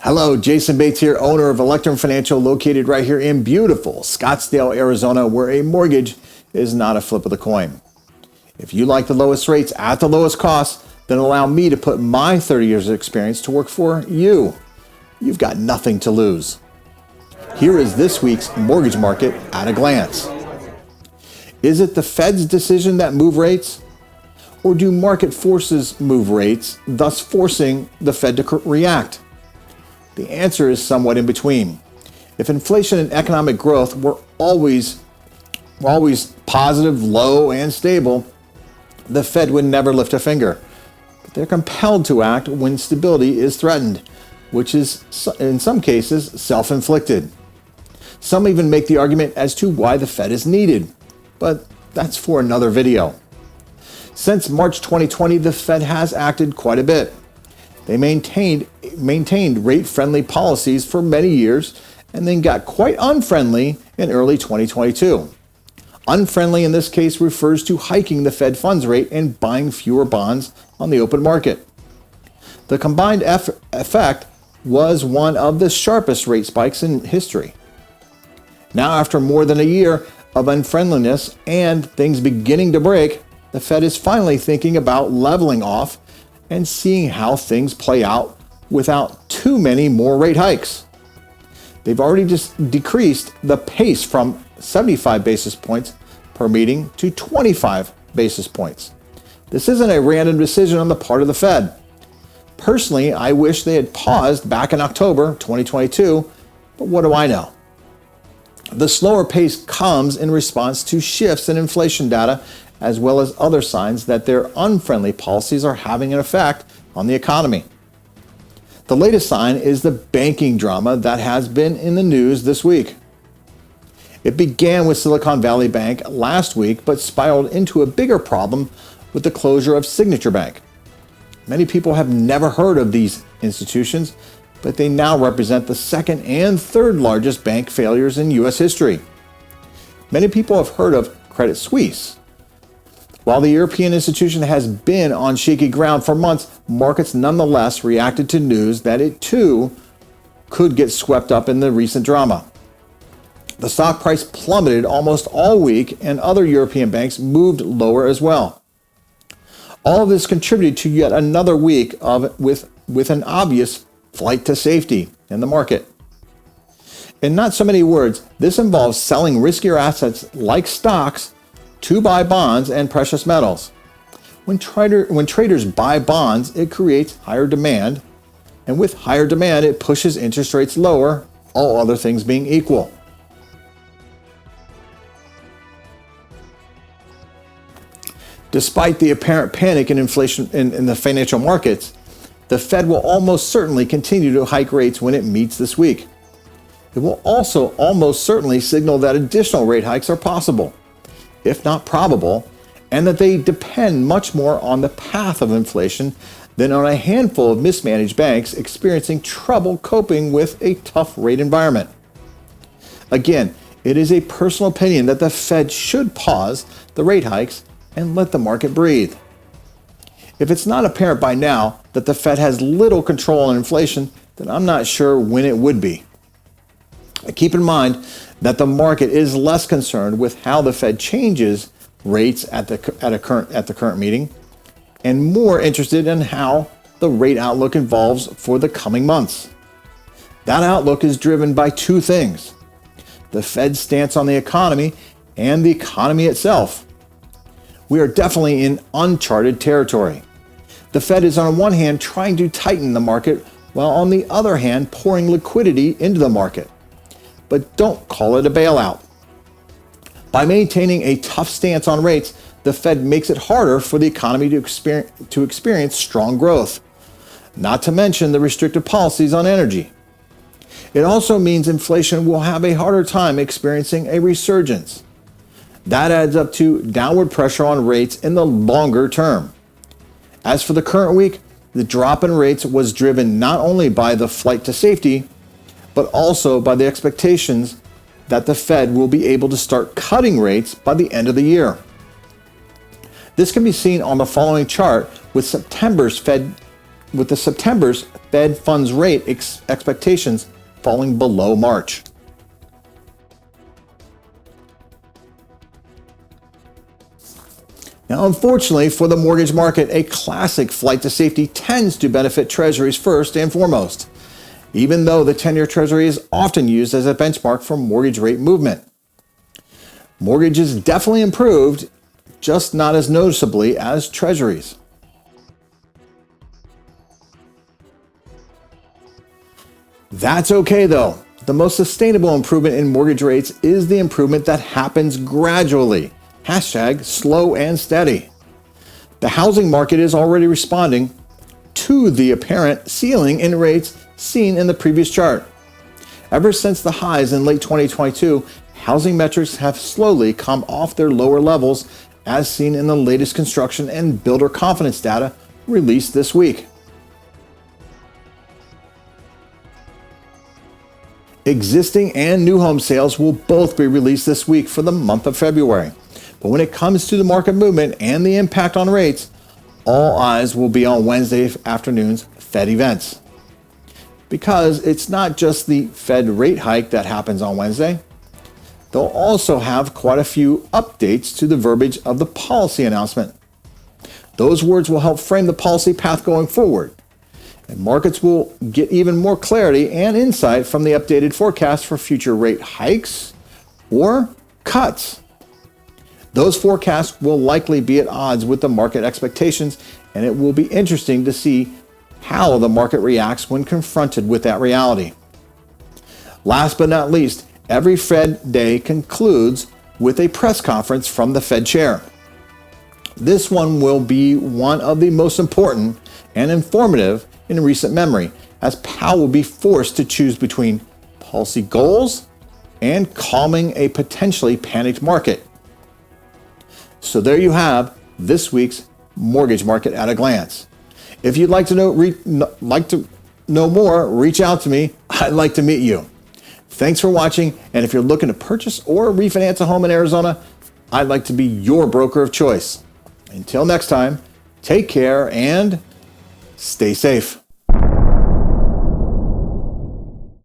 Hello, Jason Bates here, owner of Electrum Financial, located right here in beautiful Scottsdale, Arizona, where a mortgage is not a flip of the coin. If you like the lowest rates at the lowest cost, then allow me to put my 30 years of experience to work for you. You've got nothing to lose. Here is this week's mortgage market at a glance. Is it the Fed's decision that move rates? Or do market forces move rates, thus forcing the Fed to react? The answer is somewhat in between. If inflation and economic growth were always positive, low, and stable, the Fed would never lift a finger. But they're compelled to act when stability is threatened, which is, in some cases, self-inflicted. Some even make the argument as to why the Fed is needed, but that's for another video. Since March 2020, the Fed has acted quite a bit. They maintained rate-friendly policies for many years and then got quite unfriendly in early 2022. Unfriendly in this case refers to hiking the Fed funds rate and buying fewer bonds on the open market. The combined effect was one of the sharpest rate spikes in history. Now, after more than a year of unfriendliness and things beginning to break, the Fed is finally thinking about leveling off and seeing how things play out without too many more rate hikes. They've already just decreased the pace from 75 basis points per meeting to 25 basis points. This isn't a random decision on the part of the Fed. Personally, I wish they had paused back in October 2022, but what do I know? The slower pace comes in response to shifts in inflation data, as well as other signs that their unfriendly policies are having an effect on the economy. The latest sign is the banking drama that has been in the news this week. It began with Silicon Valley Bank last week, but spiraled into a bigger problem with the closure of Signature Bank. Many people have never heard of these institutions, but they now represent the second and third largest bank failures in U.S. history. Many people have heard of Credit Suisse. While the European institution has been on shaky ground for months, markets nonetheless reacted to news that it too could get swept up in the recent drama. The stock price plummeted almost all week, and other European banks moved lower as well. All of this contributed to yet another week with an obvious flight to safety in the market. In not so many words, this involves selling riskier assets like stocks to buy bonds and precious metals. When traders buy bonds, it creates higher demand, and with higher demand, it pushes interest rates lower, all other things being equal. Despite the apparent panic in inflation in the financial markets, the Fed will almost certainly continue to hike rates when it meets this week. It will also almost certainly signal that additional rate hikes are possible, if not probable, and that they depend much more on the path of inflation than on a handful of mismanaged banks experiencing trouble coping with a tough rate environment. Again, it is a personal opinion that the Fed should pause the rate hikes and let the market breathe. If it's not apparent by now that the Fed has little control on inflation, then I'm not sure when it would be. Keep in mind that the market is less concerned with how the Fed changes rates at the current meeting, and more interested in how the rate outlook evolves for the coming months. That outlook is driven by two things: the Fed's stance on the economy and the economy itself. We are definitely in uncharted territory. The Fed is on one hand trying to tighten the market, while on the other hand pouring liquidity into the market. But don't call it a bailout. By maintaining a tough stance on rates, the Fed makes it harder for the economy to experience strong growth, not to mention the restrictive policies on energy. It also means inflation will have a harder time experiencing a resurgence. That adds up to downward pressure on rates in the longer term. As for the current week, the drop in rates was driven not only by the flight to safety, but also by the expectations that the Fed will be able to start cutting rates by the end of the year. This can be seen on the following chart with the September's Fed funds rate expectations falling below March. Now, unfortunately for the mortgage market, a classic flight to safety tends to benefit treasuries first and foremost, even though the 10-year treasury is often used as a benchmark for mortgage rate movement. Mortgages definitely improved, just not as noticeably as treasuries. That's okay though. The most sustainable improvement in mortgage rates is the improvement that happens gradually. Hashtag slow and steady. The housing market is already responding to the apparent ceiling in rates seen in the previous chart. Ever since the highs in late 2022, housing metrics have slowly come off their lower levels, as seen in the latest construction and builder confidence data released this week. Existing and new home sales will both be released this week for the month of February. But when it comes to the market movement and the impact on rates, all eyes will be on Wednesday afternoon's Fed events. Because it's not just the Fed rate hike that happens on Wednesday. They'll also have quite a few updates to the verbiage of the policy announcement. Those words will help frame the policy path going forward. And markets will get even more clarity and insight from the updated forecast for future rate hikes or cuts. Those forecasts will likely be at odds with the market expectations, and it will be interesting to see how the market reacts when confronted with that reality. Last but not least, every Fed day concludes with a press conference from the Fed chair. This one will be one of the most important and informative in recent memory, as Powell will be forced to choose between policy goals and calming a potentially panicked market. So there you have this week's mortgage market at a glance. If you'd like to know more, reach out to me. I'd like to meet you. Thanks for watching, and if you're looking to purchase or refinance a home in Arizona, I'd like to be your broker of choice. Until next time, take care and stay safe.